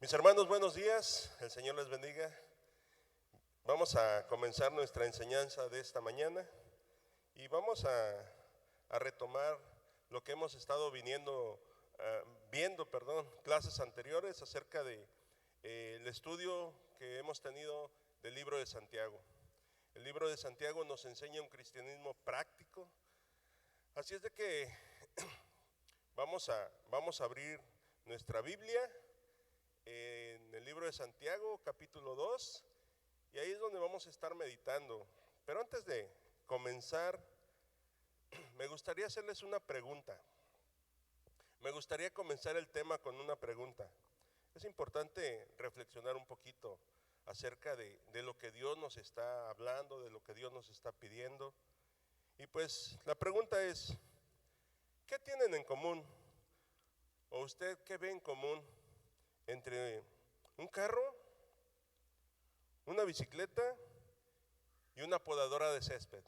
Mis hermanos, buenos días, el Señor les bendiga. Vamos a comenzar nuestra enseñanza de esta mañana y vamos a retomar lo que hemos estado viendo, clases anteriores acerca de el estudio que hemos tenido del libro de Santiago. El libro de Santiago nos enseña un cristianismo práctico, así es de que vamos a abrir nuestra Biblia en el libro de Santiago, capítulo 2, y ahí es donde vamos a estar meditando. Pero antes de comenzar, me gustaría hacerles una pregunta. Me gustaría comenzar el tema con una pregunta. Es importante reflexionar un poquito acerca de lo que Dios nos está hablando, de lo que Dios nos está pidiendo. Y pues la pregunta es, ¿qué tienen en común? ¿O usted qué ve en común entre un carro, una bicicleta y una podadora de césped?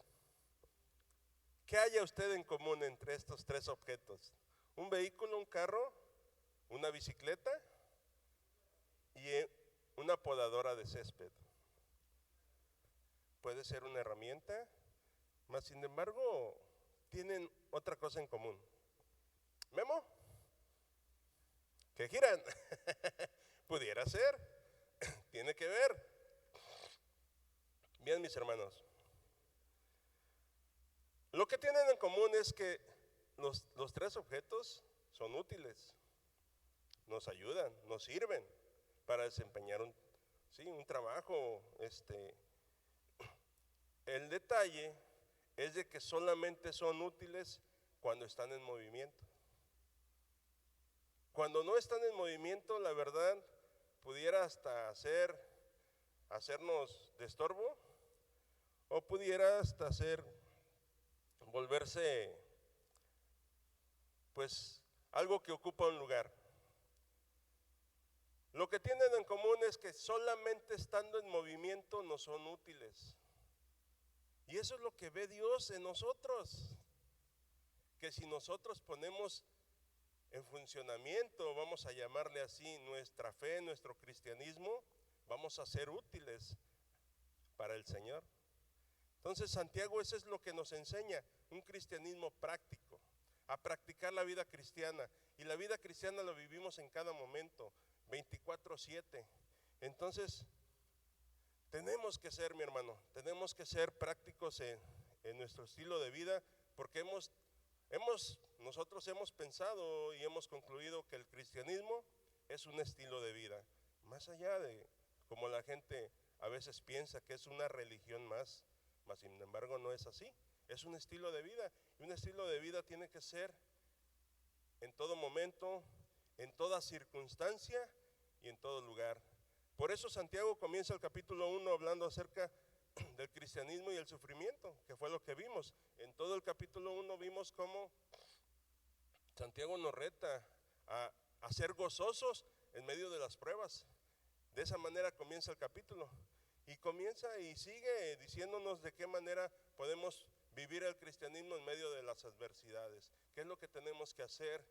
¿Qué haya usted en común entre estos tres objetos? Un vehículo, un carro, una bicicleta y una podadora de césped. Puede ser una herramienta, mas sin embargo tienen otra cosa en común. ¿Memo? ¿Que giran? Pudiera ser, tiene que ver. Bien, mis hermanos, lo que tienen en común es que los tres objetos son útiles, nos ayudan, nos sirven para desempeñar un trabajo. El detalle es de que solamente son útiles cuando están en movimiento. Cuando no están en movimiento, la verdad, pudiera hasta hacernos de estorbo, o pudiera hasta volverse pues algo que ocupa un lugar. Lo que tienen en común es que solamente estando en movimiento no son útiles. Y eso es lo que ve Dios en nosotros, que si nosotros ponemos en funcionamiento, vamos a llamarle así, nuestra fe, nuestro cristianismo, vamos a ser útiles para el Señor. Entonces Santiago, eso es lo que nos enseña, un cristianismo práctico, a practicar la vida cristiana. Y la vida cristiana lo vivimos en cada momento, 24/7. Entonces tenemos que ser, mi hermano, tenemos que ser prácticos en nuestro estilo de vida, porque nosotros hemos pensado y hemos concluido que el cristianismo es un estilo de vida, más allá de como la gente a veces piensa que es una religión más, mas sin embargo no es así, es un estilo de vida, y un estilo de vida tiene que ser en todo momento, en toda circunstancia y en todo lugar. Por eso Santiago comienza el capítulo 1 hablando acerca del cristianismo y el sufrimiento, que fue lo que vimos. En todo el capítulo 1 vimos cómo Santiago nos reta a ser gozosos en medio de las pruebas. De esa manera comienza el capítulo. Y comienza y sigue diciéndonos de qué manera podemos vivir el cristianismo en medio de las adversidades. ¿Qué es lo que tenemos que hacer?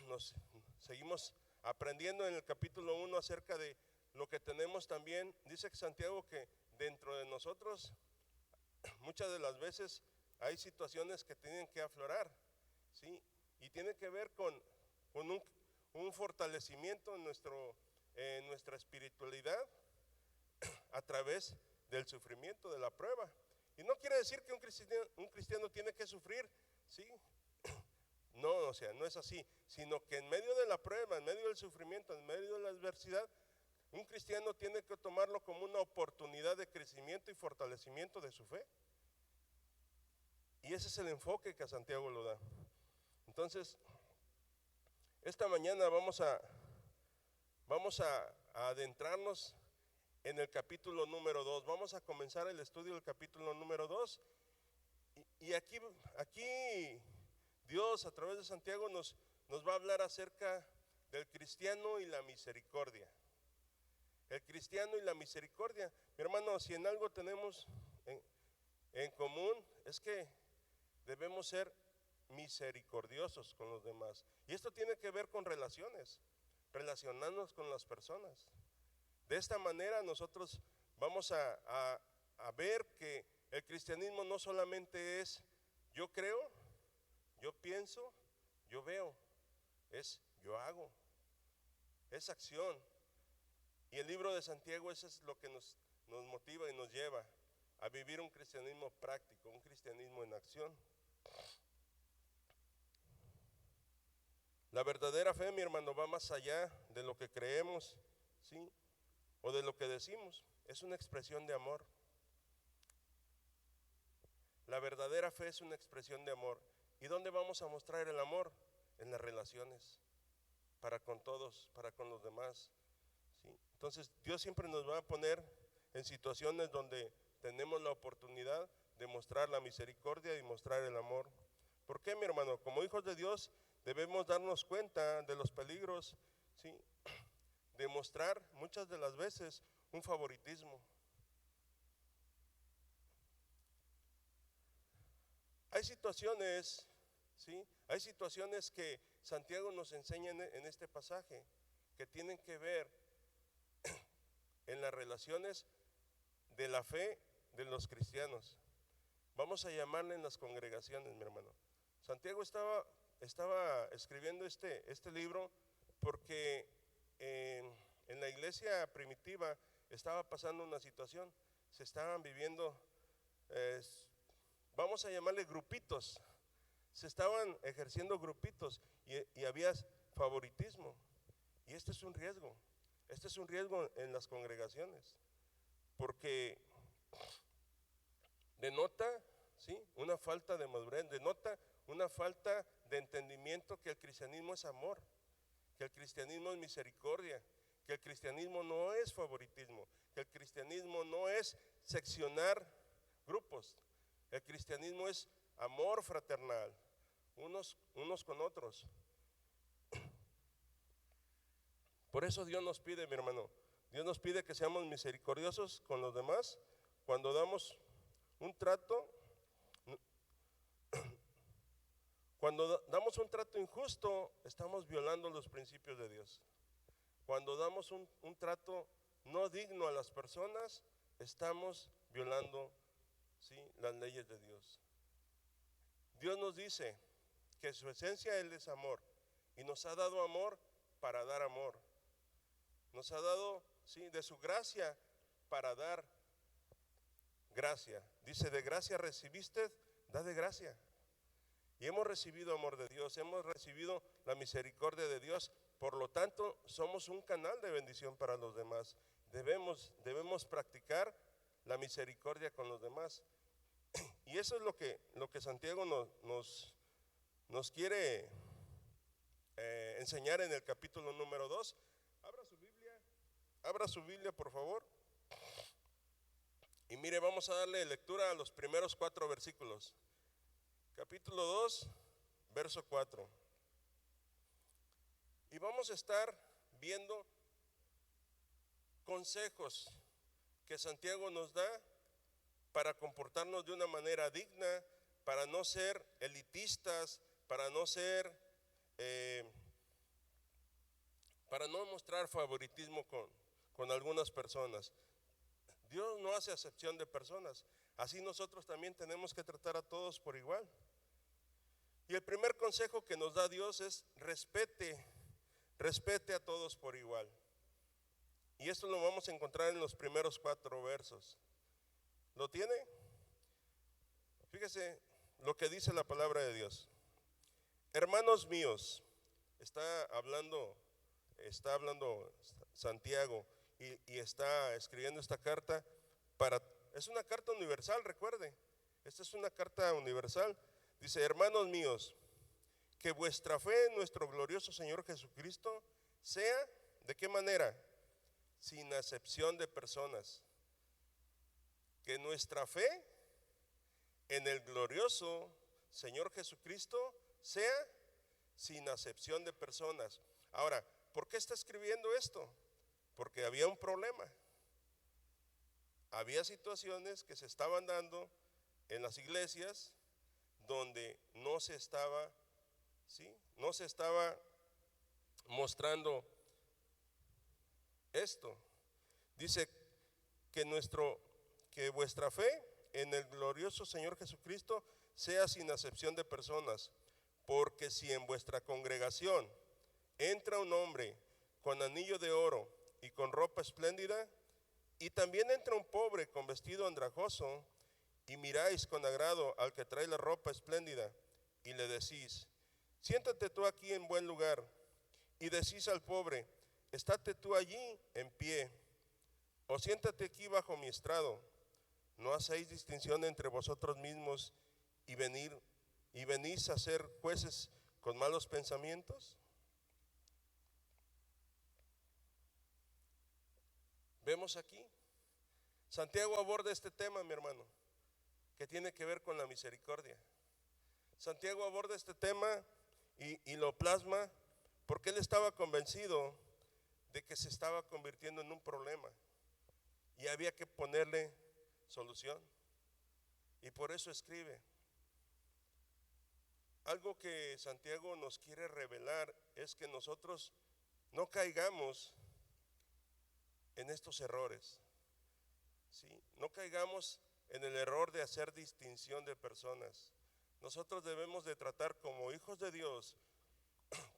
Nos seguimos aprendiendo en el capítulo 1 acerca de lo que tenemos también. Dice que Santiago que dentro de nosotros muchas de las veces hay situaciones que tienen que aflorar, ¿sí? Y tiene que ver con un fortalecimiento en nuestra espiritualidad a través del sufrimiento, de la prueba. Y no quiere decir que un cristiano tiene que sufrir, ¿sí? No, o sea, no es así, sino que en medio de la prueba, en medio del sufrimiento, en medio de la adversidad, un cristiano tiene que tomarlo como una oportunidad de crecimiento y fortalecimiento de su fe. Y ese es el enfoque que a Santiago lo da. Entonces, esta mañana vamos a adentrarnos en el capítulo número 2. Vamos a comenzar el estudio del capítulo número 2. Y aquí Dios a través de Santiago nos va a hablar acerca del cristiano y la misericordia. El cristiano y la misericordia. Mi hermano, si en algo tenemos en común es que debemos ser misericordiosos con los demás. Y esto tiene que ver con relaciones. relacionarnos con las personas. De esta manera nosotros vamos a ver que el cristianismo no solamente es yo creo, yo pienso, yo veo, es yo hago, es acción. Y el libro de Santiago, eso es lo que nos motiva y nos lleva a vivir un cristianismo práctico, un cristianismo en acción. La verdadera fe, mi hermano, va más allá de lo que creemos, ¿sí? O de lo que decimos. Es una expresión de amor. La verdadera fe es una expresión de amor. ¿Y dónde vamos a mostrar el amor? En las relaciones, para con todos, para con los demás, ¿sí? Entonces Dios siempre nos va a poner en situaciones donde tenemos la oportunidad de mostrar la misericordia y mostrar el amor. ¿Por qué, mi hermano? Como hijos de Dios debemos darnos cuenta de los peligros, ¿sí? De mostrar muchas de las veces un favoritismo. Hay situaciones, ¿sí? Hay situaciones que Santiago nos enseña en este pasaje que tienen que ver en las relaciones de la fe de los cristianos. Vamos a llamarle en las congregaciones, mi hermano. Santiago estaba escribiendo este libro porque en la iglesia primitiva estaba pasando una situación. Se estaban viviendo, vamos a llamarle grupitos. Se estaban ejerciendo grupitos y había favoritismo. Y este es un riesgo. Este es un riesgo en las congregaciones, porque denota, ¿sí?, una falta de madurez, denota una falta de entendimiento que el cristianismo es amor, que el cristianismo es misericordia, que el cristianismo no es favoritismo, que el cristianismo no es seccionar grupos, el cristianismo es amor fraternal, unos con otros. Por eso Dios nos pide, mi hermano, Dios nos pide que seamos misericordiosos con los demás. Cuando damos un trato, cuando damos un trato injusto, estamos violando los principios de Dios. Cuando damos un trato no digno a las personas, estamos violando, ¿sí?, las leyes de Dios. Dios nos dice que su esencia Él es amor y nos ha dado amor para dar amor. Nos ha dado, ¿sí?, de su gracia para dar gracia. Dice, de gracia recibiste, da de gracia. Y hemos recibido amor de Dios, hemos recibido la misericordia de Dios. Por lo tanto, somos un canal de bendición para los demás. Debemos practicar la misericordia con los demás. Y eso es lo que Santiago nos quiere enseñar en el capítulo número 2. Abra su Biblia, por favor. Y mire, vamos a darle lectura a los primeros 4 versículos. Capítulo 2, verso 4. Y vamos a estar viendo consejos que Santiago nos da para comportarnos de una manera digna, para no ser elitistas, para no mostrar favoritismo con algunas personas. Dios no hace acepción de personas. Así nosotros también tenemos que tratar a todos por igual. Y el primer consejo que nos da Dios es respete a todos por igual. Y esto lo vamos a encontrar en los primeros 4 versos. ¿Lo tiene? Fíjese lo que dice la palabra de Dios. Hermanos míos, está hablando Santiago y está escribiendo esta carta es una carta universal, recuerde. Esta es una carta universal. Dice, hermanos míos, que vuestra fe en nuestro glorioso Señor Jesucristo sea, ¿de qué manera? Sin acepción de personas. Que nuestra fe en el glorioso Señor Jesucristo sea sin acepción de personas. Ahora, ¿por qué está escribiendo esto? Porque había un problema. Había situaciones que se estaban dando en las iglesias donde no se estaba mostrando esto. Dice que vuestra fe en el glorioso Señor Jesucristo sea sin acepción de personas, porque si en vuestra congregación entra un hombre con anillo de oro y con ropa espléndida, y también entra un pobre con vestido andrajoso, y miráis con agrado al que trae la ropa espléndida, y le decís, siéntate tú aquí en buen lugar, y decís al pobre, estate tú allí en pie, o siéntate aquí bajo mi estrado, ¿no hacéis distinción entre vosotros mismos y venís a ser jueces con malos pensamientos? Vemos aquí, Santiago aborda este tema, mi hermano, que tiene que ver con la misericordia. Santiago aborda este tema y lo plasma porque él estaba convencido de que se estaba convirtiendo en un problema y había que ponerle solución. Y por eso escribe. Algo que Santiago nos quiere revelar es que nosotros no caigamos en estos errores, ¿sí? No caigamos en el error de hacer distinción de personas. Nosotros debemos de tratar como hijos de Dios,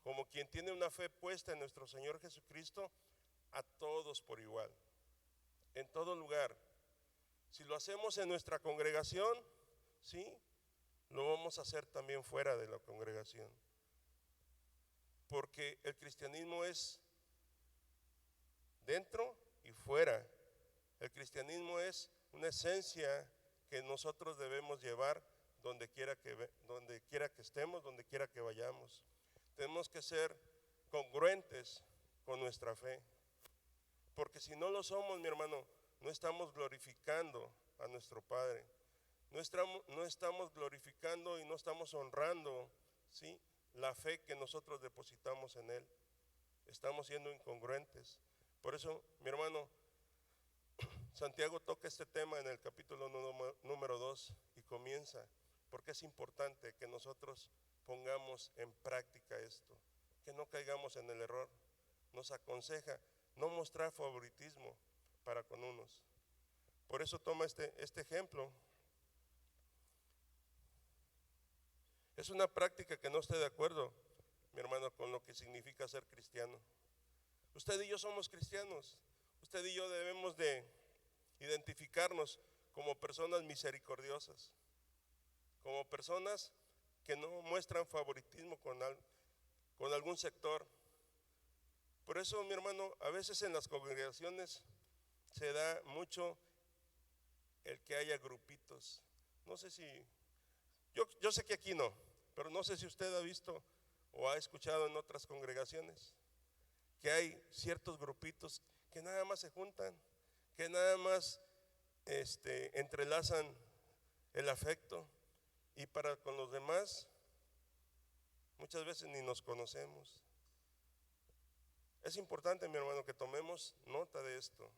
como quien tiene una fe puesta en nuestro Señor Jesucristo, a todos por igual, en todo lugar. Si lo hacemos en nuestra congregación, ¿sí?, lo vamos a hacer también fuera de la congregación. Porque el cristianismo es dentro y fuera. El cristianismo es una esencia que nosotros debemos llevar donde quiera que estemos, donde quiera que vayamos. Tenemos que ser congruentes con nuestra fe. Porque si no lo somos, mi hermano, no estamos glorificando a nuestro Padre. No estamos glorificando y no estamos honrando, ¿sí?, la fe que nosotros depositamos en Él. Estamos siendo incongruentes. Por eso, mi hermano, Santiago toca este tema en el capítulo número 2 y comienza, porque es importante que nosotros pongamos en práctica esto, que no caigamos en el error. Nos aconseja no mostrar favoritismo para con unos. Por eso toma este ejemplo. Es una práctica que no esté de acuerdo, mi hermano, con lo que significa ser cristiano. Usted y yo somos cristianos. Usted y yo debemos de identificarnos como personas misericordiosas, como personas que no muestran favoritismo con algún sector. Por eso, mi hermano, a veces en las congregaciones se da mucho el que haya grupitos. No sé si, yo sé que aquí no, pero no sé si usted ha visto o ha escuchado en otras congregaciones que hay ciertos grupitos que nada más se juntan, que nada más entrelazan el afecto, y para con los demás muchas veces ni nos conocemos. Es importante, mi hermano, que tomemos nota de esto,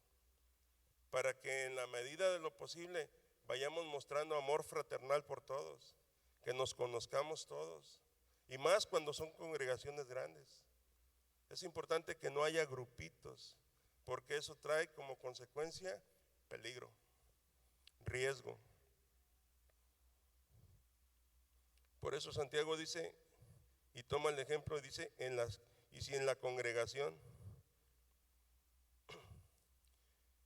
para que en la medida de lo posible vayamos mostrando amor fraternal por todos, que nos conozcamos todos, y más cuando son congregaciones grandes. Es importante que no haya grupitos, porque eso trae como consecuencia peligro, riesgo. Por eso Santiago dice, y toma el ejemplo, y dice, y si en la congregación.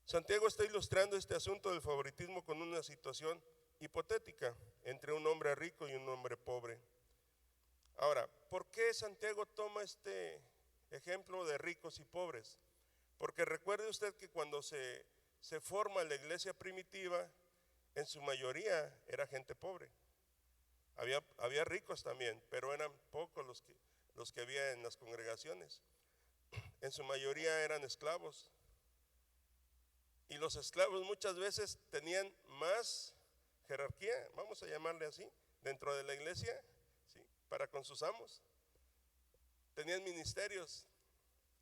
Santiago está ilustrando este asunto del favoritismo con una situación hipotética entre un hombre rico y un hombre pobre. Ahora, ¿por qué Santiago toma este ejemplo de ricos y pobres? Porque recuerde usted que cuando se forma la iglesia primitiva, en su mayoría era gente pobre. Había ricos también, pero eran pocos los que había en las congregaciones. En su mayoría eran esclavos. Y los esclavos muchas veces tenían más jerarquía, vamos a llamarle así, dentro de la iglesia, ¿sí?, para con sus amos. Tenían ministerios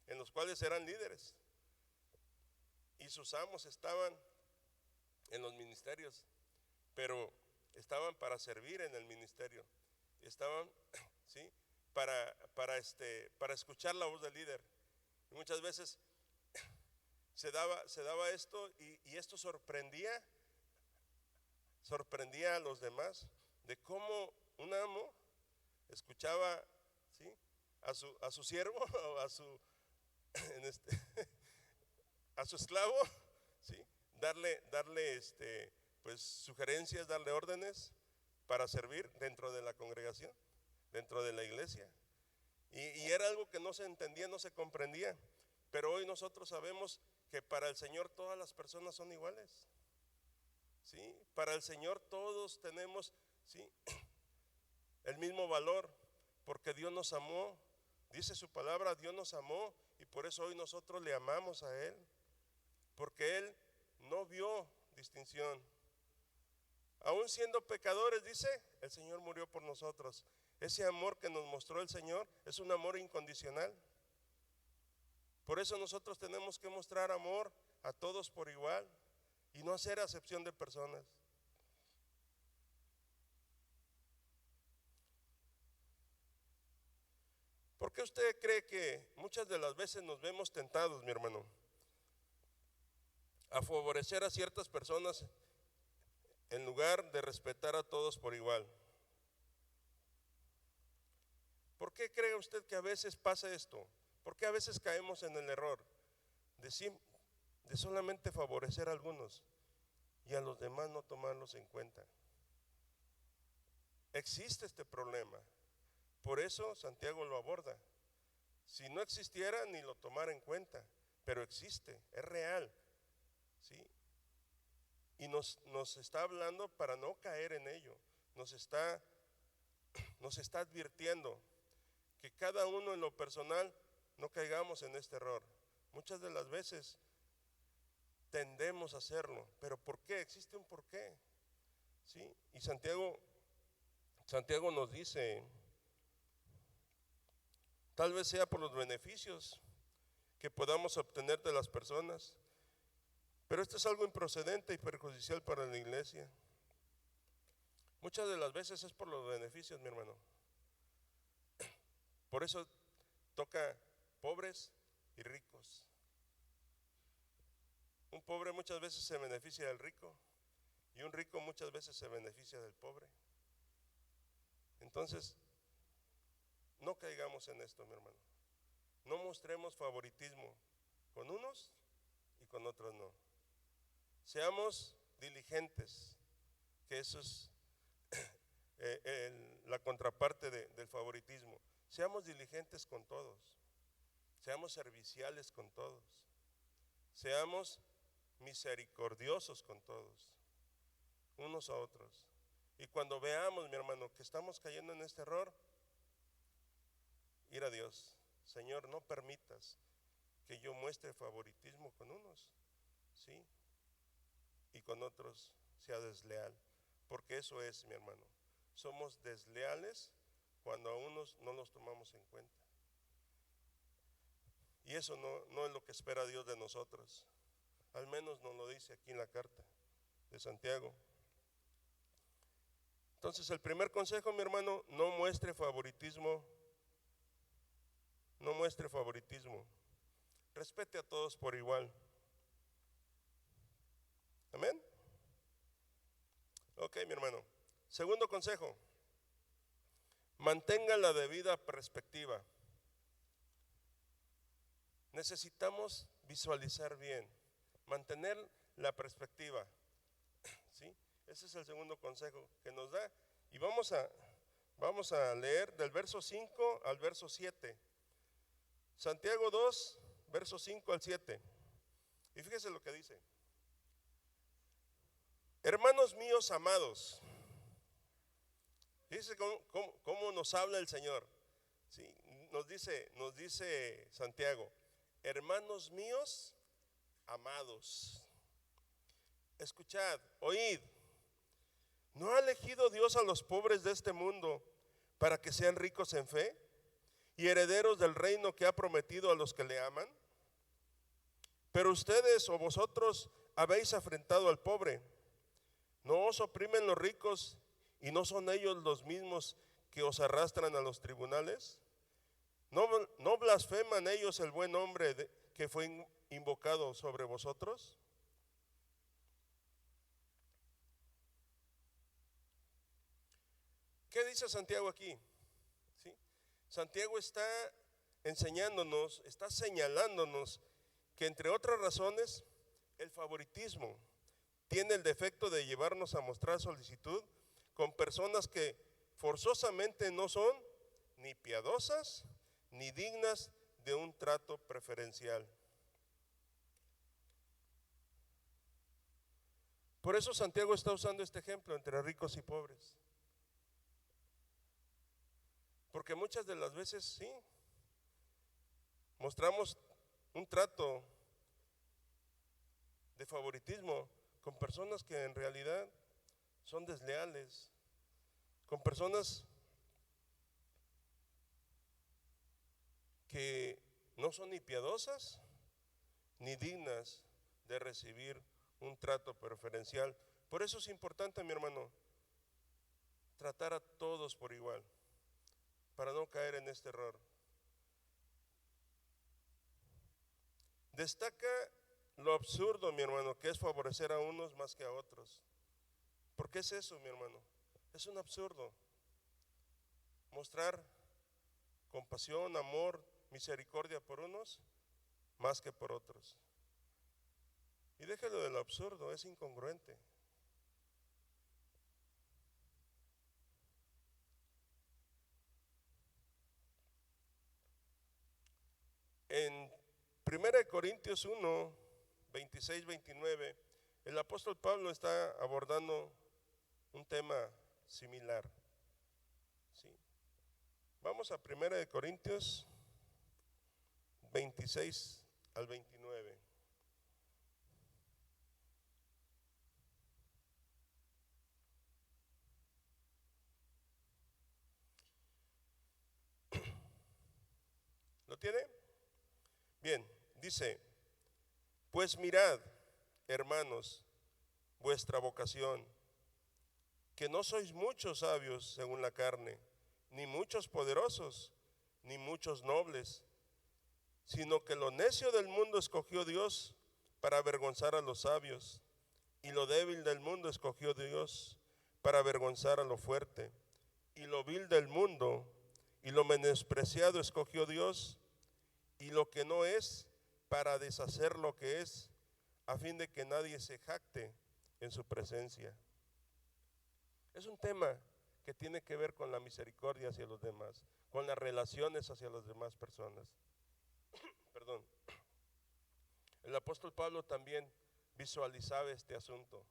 en los cuales eran líderes. Y sus amos estaban en los ministerios, pero estaban para servir en el ministerio. Estaban, ¿sí?, para escuchar la voz del líder. Y muchas veces se daba esto y esto sorprendía a los demás, de cómo un amo escuchaba, ¿sí?, a su siervo o a su esclavo, ¿sí?, darle pues sugerencias, darle órdenes para servir dentro de la congregación, dentro de la iglesia. Y era algo que no se entendía, no se comprendía. Pero hoy nosotros sabemos que para el Señor todas las personas son iguales, ¿sí? Para el Señor todos tenemos, ¿sí?, el mismo valor, porque Dios nos amó. Dice su palabra, Dios nos amó, y por eso hoy nosotros le amamos a Él, porque Él no vio distinción. Aún siendo pecadores, dice, el Señor murió por nosotros. Ese amor que nos mostró el Señor es un amor incondicional. Por eso nosotros tenemos que mostrar amor a todos por igual y no hacer acepción de personas. ¿Por qué usted cree que muchas de las veces nos vemos tentados, mi hermano, a favorecer a ciertas personas en lugar de respetar a todos por igual? ¿Por qué cree usted que a veces pasa esto? ¿Por qué a veces caemos en el error de solamente favorecer a algunos y a los demás no tomarlos en cuenta? Existe este problema. Por eso Santiago lo aborda. Si no existiera, ni lo tomara en cuenta, pero existe, es real, ¿sí? Y nos está hablando para no caer en ello. Nos está advirtiendo que cada uno en lo personal no caigamos en este error. Muchas de las veces tendemos a hacerlo, pero ¿por qué? Existe un porqué, ¿sí? Y Santiago nos dice, tal vez sea por los beneficios que podamos obtener de las personas, pero esto es algo improcedente y perjudicial para la iglesia. Muchas de las veces es por los beneficios, mi hermano. Por eso toca pobres y ricos. Un pobre muchas veces se beneficia del rico y un rico muchas veces se beneficia del pobre. Entonces, no caigamos en esto, mi hermano. No mostremos favoritismo con unos y con otros no. Seamos diligentes, que eso es la contraparte del favoritismo. Seamos diligentes con todos, seamos serviciales con todos, seamos misericordiosos con todos, unos a otros. Y cuando veamos, mi hermano, que estamos cayendo en este error, ir a Dios. Señor, no permitas que yo muestre favoritismo con unos, ¿sí?, y con otros sea desleal, porque eso es, mi hermano, somos desleales cuando a unos no los tomamos en cuenta. Y eso no es lo que espera Dios de nosotros. Al menos nos lo dice aquí en la carta de Santiago. Entonces, el primer consejo, mi hermano, no muestre favoritismo. No muestre favoritismo. Respete a todos por igual. Amén. Ok, mi hermano. Segundo consejo, mantenga la debida perspectiva. Necesitamos visualizar bien, mantener la perspectiva, ¿sí? Ese es el segundo consejo que nos da. Y vamos a leer del verso 5 al verso 7. Santiago 2, verso 5 al 7. Y fíjese lo que dice. Hermanos míos amados, fíjese cómo nos habla el Señor, ¿sí? Nos dice Santiago, hermanos míos amados, escuchad, oíd, ¿no ha elegido Dios a los pobres de este mundo para que sean ricos en fe y herederos del reino que ha prometido a los que le aman? Pero ustedes o vosotros habéis afrentado al pobre. ¿No os oprimen los ricos y no son ellos los mismos que os arrastran a los tribunales? ¿No blasfeman ellos el buen nombre que fue invocado sobre vosotros? ¿Qué dice Santiago aquí? ¿Sí? Santiago está enseñándonos, está señalándonos que, entre otras razones, el favoritismo tiene el defecto de llevarnos a mostrar solicitud con personas que forzosamente no son ni piadosas ni dignas de un trato preferencial. Por eso Santiago está usando este ejemplo entre ricos y pobres. Porque muchas de las veces sí, mostramos un trato de favoritismo con personas que en realidad son desleales, con personas que no son ni piadosas ni dignas de recibir un trato preferencial. Por eso es importante, mi hermano, tratar a todos por igual, para no caer en este error. Destaca lo absurdo, mi hermano, que es favorecer a unos más que a otros. ¿Por qué es eso, mi hermano? Es un absurdo. Mostrar compasión, amor, misericordia por unos más que por otros. Y déjalo de lo absurdo, es incongruente. En 1 Corintios 1, 26, 29, el apóstol Pablo está abordando un tema similar. ¿Sí? Vamos a 1 Corintios 26 al 29. ¿Lo tiene? Bien, dice: pues mirad, hermanos, vuestra vocación, que no sois muchos sabios según la carne, ni muchos poderosos, ni muchos nobles, sino que lo necio del mundo escogió Dios para avergonzar a los sabios, y lo débil del mundo escogió Dios para avergonzar a lo fuerte, y lo vil del mundo y lo menospreciado escogió Dios, y lo que no es, para deshacer lo que es, a fin de que nadie se jacte en su presencia. Es un tema que tiene que ver con la misericordia hacia los demás, con las relaciones hacia las demás personas. Perdón. El apóstol Pablo también visualizaba este asunto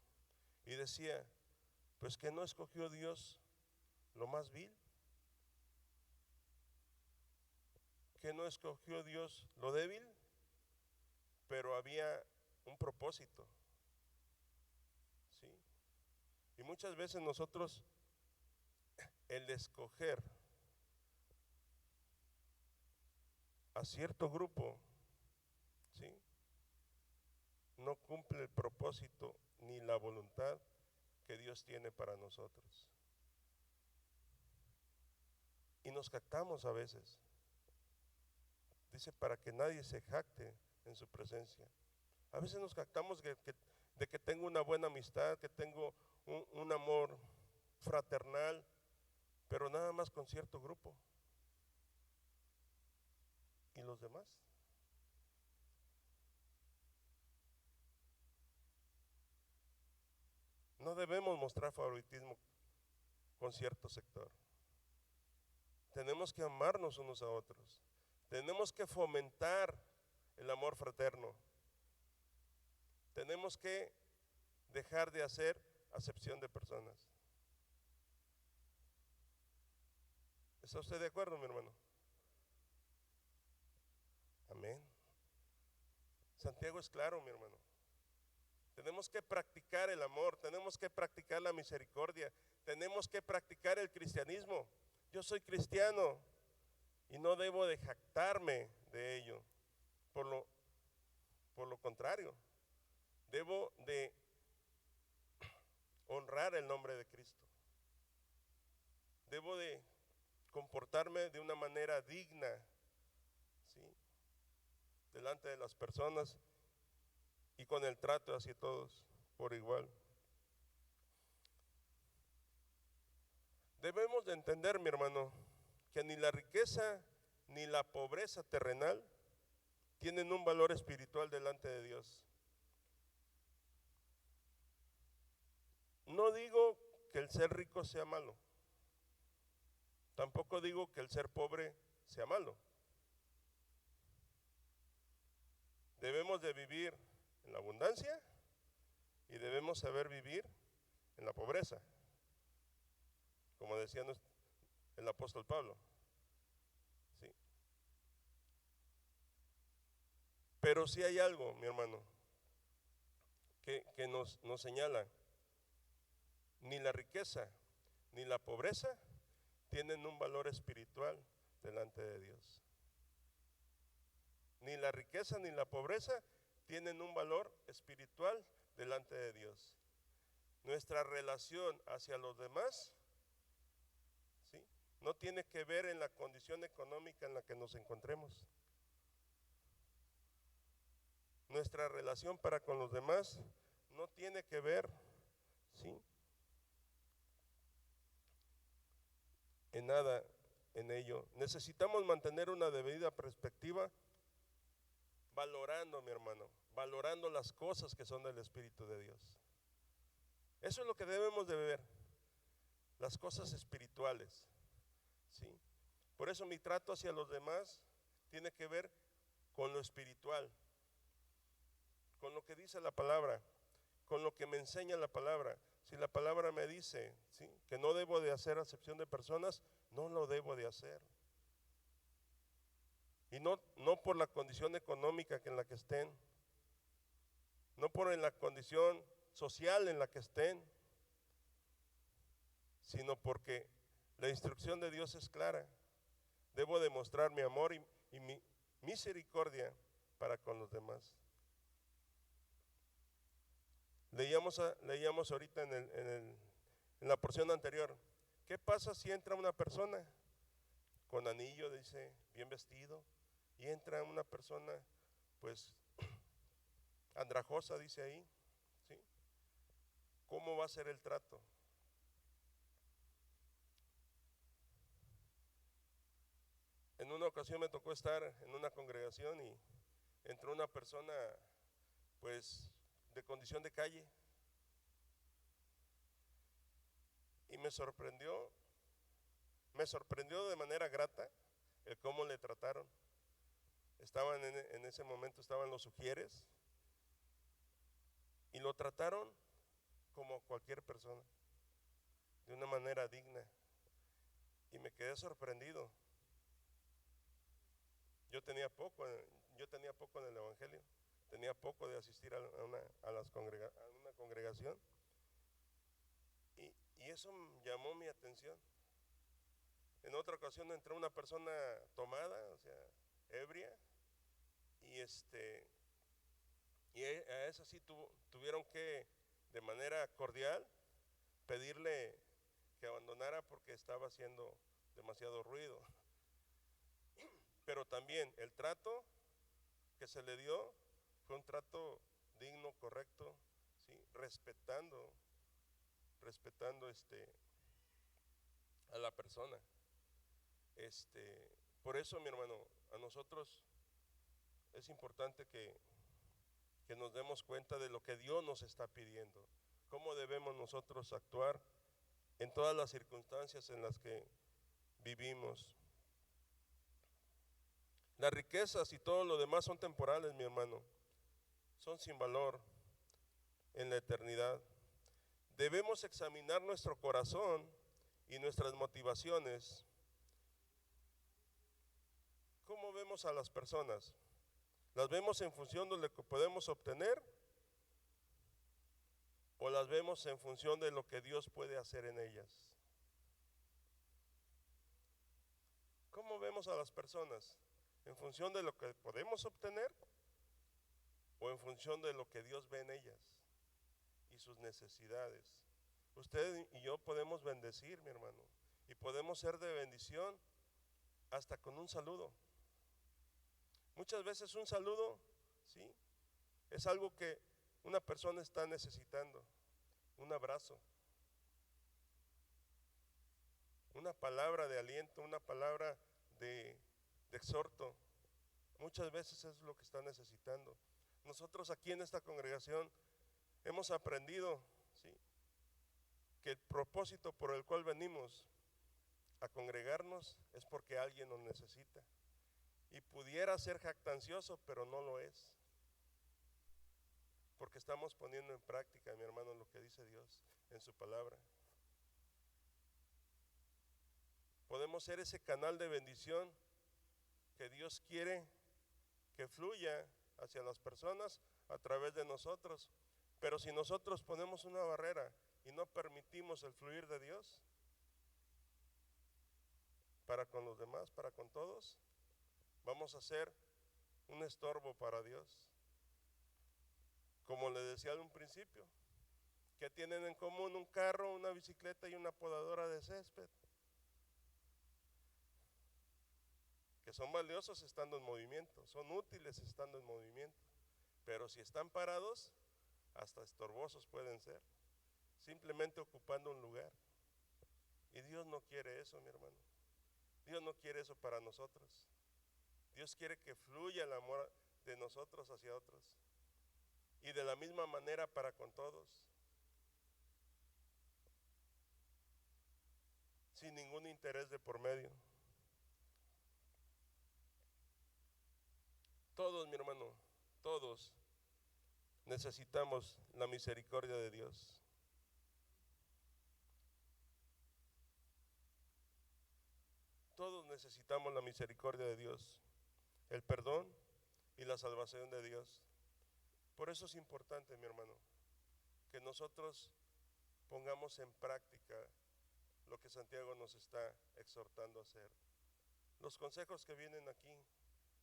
y decía: pues que no escogió Dios lo más vil, que no escogió Dios lo débil, pero había un propósito, ¿sí? Y muchas veces nosotros, el escoger a cierto grupo, ¿sí?, no cumple el propósito ni la voluntad que Dios tiene para nosotros. Y nos jactamos a veces. Dice: para que nadie se jacte en su presencia. A veces nos jactamos de que tengo una buena amistad, que tengo un amor fraternal, pero nada más con cierto grupo. ¿Y los demás? No debemos mostrar favoritismo con cierto sector. Tenemos que amarnos unos a otros. Tenemos que fomentar el amor fraterno. Tenemos que dejar de hacer acepción de personas. ¿Está usted de acuerdo, mi hermano? Amén. Santiago es claro, mi hermano. Tenemos que practicar el amor, tenemos que practicar la misericordia, tenemos que practicar el cristianismo. Yo soy cristiano y no debo de jactarme de ello. Por lo contrario, debo de honrar el nombre de Cristo. Debo de comportarme de una manera digna, ¿sí?, delante de las personas y con el trato hacia todos por igual. Debemos de entender, mi hermano, que ni la riqueza ni la pobreza terrenal tienen un valor espiritual delante de Dios. No digo que el ser rico sea malo, tampoco digo que el ser pobre sea malo. Debemos de vivir en la abundancia y debemos saber vivir en la pobreza, como decía el apóstol Pablo. ¿Sí? Pero sí hay algo, mi hermano, que nos señala: ni la riqueza ni la pobreza tienen un valor espiritual delante de Dios. Ni la riqueza ni la pobreza tienen un valor espiritual delante de Dios. Nuestra relación hacia los demás, ¿sí?, no tiene que ver en la condición económica en la que nos encontremos. Nuestra relación para con los demás no tiene que ver, ¿sí?, en nada en ello. Necesitamos mantener una debida perspectiva, valorando, mi hermano, valorando las cosas que son del Espíritu de Dios. Eso es lo que debemos de ver, las cosas espirituales, ¿sí? Por eso mi trato hacia los demás tiene que ver con lo espiritual, con lo que dice la palabra, con lo que me enseña la palabra. Si la palabra me dice, ¿sí?, que no debo de hacer acepción de personas, no lo debo de hacer. Y no por la condición económica en la que estén, no por la condición social en la que estén, sino porque la instrucción de Dios es clara. Debo demostrar mi amor y mi misericordia para con los demás. Leíamos ahorita en la porción anterior, ¿qué pasa si entra una persona con anillo, dice, bien vestido, y entra una persona, pues, andrajosa, dice ahí, ¿sí? ¿Cómo va a ser el trato? En una ocasión me tocó estar en una congregación y entró una persona, pues, de condición de calle, y me sorprendió de manera grata el cómo le trataron. En ese momento estaban los sugieres y lo trataron como cualquier persona, de una manera digna, y me quedé sorprendido. Yo tenía poco en el evangelio, tenía poco de asistir a una congregación, y eso llamó mi atención. En otra ocasión entró una persona tomada, o sea, ebria, y a esa sí tuvieron que, de manera cordial, pedirle que abandonara porque estaba haciendo demasiado ruido. Pero también el trato que se le dio fue un trato digno, correcto, ¿sí?, respetando a la persona. Por eso, mi hermano, a nosotros es importante que nos demos cuenta de lo que Dios nos está pidiendo, cómo debemos nosotros actuar en todas las circunstancias en las que vivimos. Las riquezas y todo lo demás son temporales, mi hermano, son sin valor en la eternidad. Debemos examinar nuestro corazón y nuestras motivaciones. ¿Cómo vemos a las personas? ¿Las vemos en función de lo que podemos obtener o las vemos en función de lo que Dios puede hacer en ellas? ¿Cómo vemos a las personas? ¿En función de lo que podemos obtener o en función de lo que Dios ve en ellas y sus necesidades? Usted y yo podemos bendecir, mi hermano, y podemos ser de bendición hasta con un saludo. Muchas veces un saludo, ¿sí?, es algo que Una persona está necesitando un abrazo, una palabra de aliento, una palabra de exhorto. Muchas veces es lo que está necesitando. Nosotros aquí en esta congregación hemos aprendido, ¿sí?, que el propósito por el cual venimos a congregarnos es porque alguien nos necesita. Y pudiera ser jactancioso, pero no lo es. Porque estamos poniendo en práctica, mi hermano, lo que dice Dios en su palabra. Podemos ser ese canal de bendición que Dios quiere que fluya hacia las personas a través de nosotros. Pero si nosotros ponemos una barrera y no permitimos el fluir de Dios para con los demás, para con todos, vamos a ser un estorbo para Dios. Como le decía de un principio, ¿qué tienen en común un carro, una bicicleta y una podadora de césped? Que son valiosos estando en movimiento, son útiles estando en movimiento, pero si están parados, hasta estorbosos pueden ser, simplemente ocupando un lugar. Y Dios no quiere eso, mi hermano. Dios no quiere eso para nosotros. Dios quiere que fluya el amor de nosotros hacia otros, y de la misma manera para con todos, sin ningún interés de por medio. Todos, mi hermano, todos necesitamos la misericordia de Dios. Todos necesitamos la misericordia de Dios, el perdón y la salvación de Dios. Por eso es importante, mi hermano, que nosotros pongamos en práctica lo que Santiago nos está exhortando a hacer. Los consejos que vienen aquí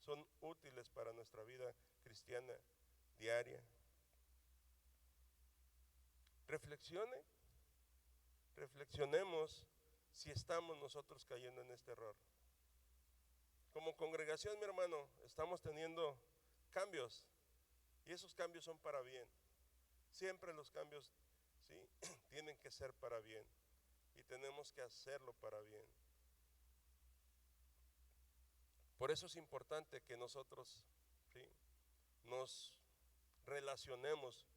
son útiles para nuestra vida cristiana diaria. Reflexionemos si estamos nosotros cayendo en este error. Como congregación, mi hermano, estamos teniendo cambios, y esos cambios son para bien. Siempre los cambios, ¿sí?, tienen que ser para bien, y tenemos que hacerlo para bien. Por eso es importante que nosotros, ¿sí?, nos relacionemos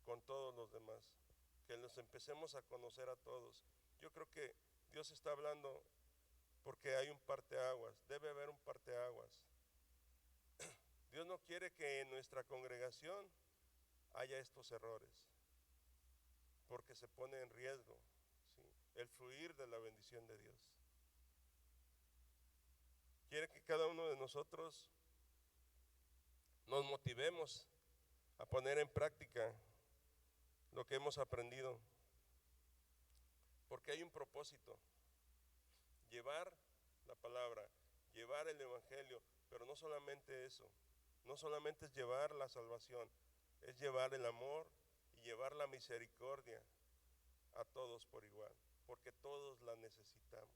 con todos los demás, que los empecemos a conocer a todos. Yo creo que Dios está hablando porque hay un parteaguas, debe haber un parteaguas. Dios no quiere que en nuestra congregación haya estos errores, porque se pone en riesgo, ¿sí?, el fluir de la bendición de Dios. Quiere que cada uno de nosotros nos motivemos a poner en práctica lo que hemos aprendido, porque hay un propósito: llevar la palabra, llevar el evangelio. Pero no solamente eso, no solamente es llevar la salvación, es llevar el amor y llevar la misericordia a todos por igual, porque todos la necesitamos.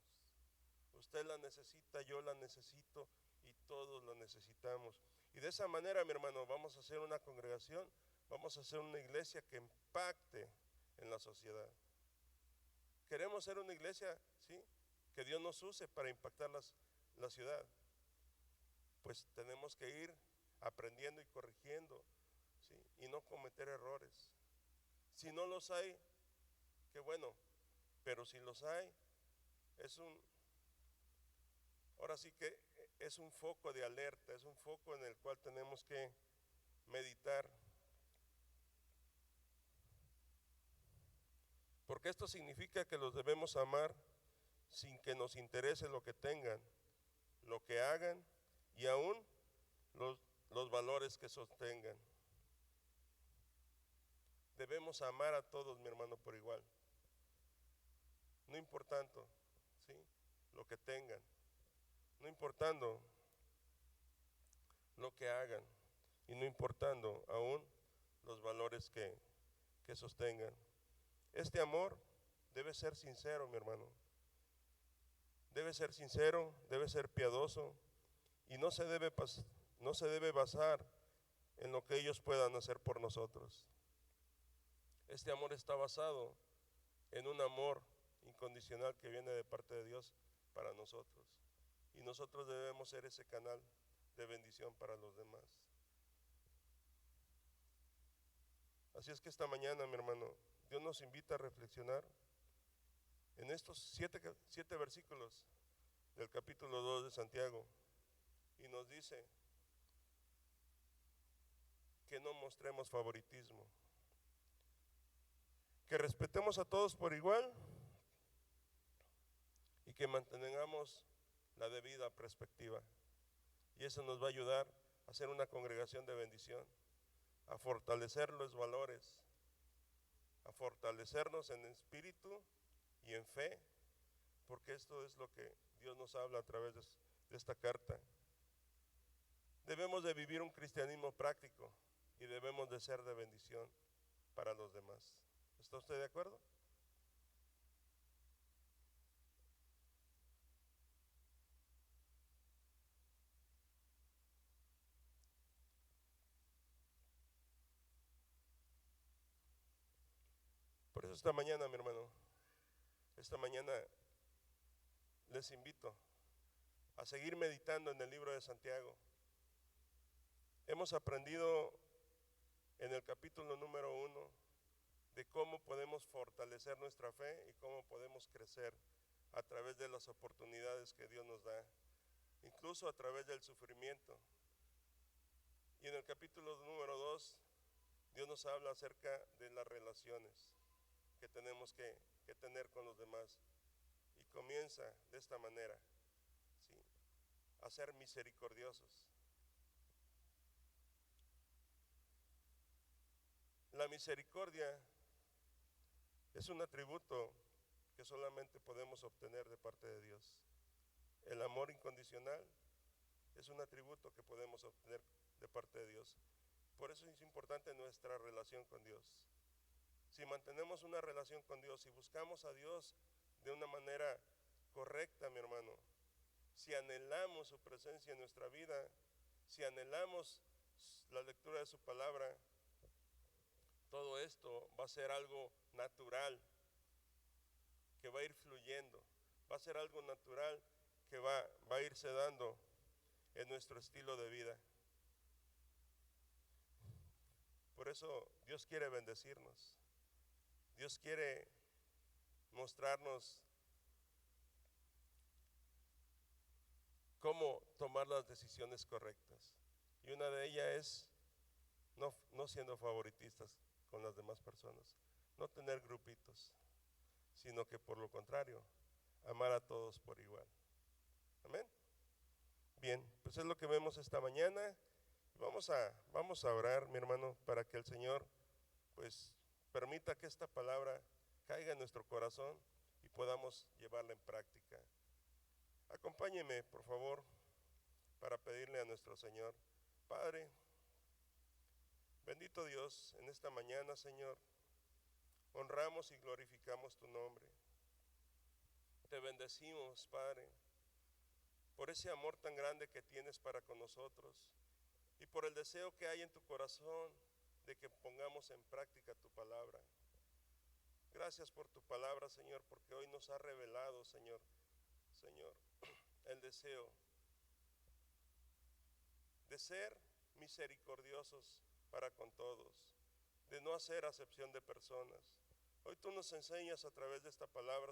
Usted la necesita, yo la necesito, y todos la necesitamos. Y de esa manera, mi hermano, vamos a hacer una congregación, vamos a hacer una iglesia que impacte en la sociedad. Queremos ser una iglesia, ¿sí?, que Dios nos use para impactar la ciudad. Pues tenemos que ir aprendiendo y corrigiendo, ¿sí?, y no cometer errores. Si no los hay, qué bueno, pero si los hay, ahora sí que es un foco de alerta, es un foco en el cual tenemos que meditar. Porque esto significa que los debemos amar sin que nos interese lo que tengan, lo que hagan y aún los valores que sostengan. Debemos amar a todos, mi hermano, por igual, no importando, ¿sí?, lo que tengan, no importando lo que hagan y no importando aún los valores que sostengan. Este amor debe ser sincero, mi hermano. Debe ser sincero, debe ser piadoso, y no se debe basar en lo que ellos puedan hacer por nosotros. Este amor está basado en un amor incondicional que viene de parte de Dios para nosotros. Y nosotros debemos ser ese canal de bendición para los demás. Así es que esta mañana, mi hermano, Dios nos invita a reflexionar en estos siete versículos del capítulo 2 de Santiago. Y nos dice que no mostremos favoritismo, que respetemos a todos por igual y que mantengamos la debida perspectiva. Y eso nos va a ayudar a ser una congregación de bendición, a fortalecer los valores, a fortalecernos en espíritu y en fe, porque esto es lo que Dios nos habla a través de esta carta. Debemos de vivir un cristianismo práctico y debemos de ser de bendición para los demás. ¿Está usted de acuerdo? Por eso esta mañana, mi hermano, esta mañana les invito a seguir meditando en el libro de Santiago. Hemos aprendido en el capítulo número 1 de cómo podemos fortalecer nuestra fe y cómo podemos crecer a través de las oportunidades que Dios nos da, incluso a través del sufrimiento. Y en el capítulo número 2, Dios nos habla acerca de las relaciones que tenemos que tener con los demás. Y comienza de esta manera, ¿sí?, a ser misericordiosos. La misericordia es un atributo que solamente podemos obtener de parte de Dios. El amor incondicional es un atributo que podemos obtener de parte de Dios. Por eso es importante nuestra relación con Dios. Si mantenemos una relación con Dios, si buscamos a Dios de una manera correcta, mi hermano, si anhelamos su presencia en nuestra vida, si anhelamos la lectura de su palabra, todo esto va a ser algo natural que va a ir fluyendo, va a ser algo natural que va a irse dando en nuestro estilo de vida. Por eso Dios quiere bendecirnos. Dios quiere mostrarnos cómo tomar las decisiones correctas. Y una de ellas es no siendo favoritistas con las demás personas, no tener grupitos, sino que por lo contrario, amar a todos por igual. Amén. Bien, pues es lo que vemos esta mañana. Vamos a orar, mi hermano, para que el Señor pues permita que esta palabra caiga en nuestro corazón y podamos llevarla en práctica. Acompáñeme, por favor, para pedirle a nuestro Señor. Padre, bendito Dios, en esta mañana, Señor, honramos y glorificamos tu nombre. Te bendecimos, Padre, por ese amor tan grande que tienes para con nosotros y por el deseo que hay en tu corazón de que pongamos en práctica tu palabra. Gracias por tu palabra, Señor, porque hoy nos ha revelado, Señor, el deseo de ser misericordiosos para con todos, de no hacer acepción de personas. Hoy tú nos enseñas a través de esta palabra,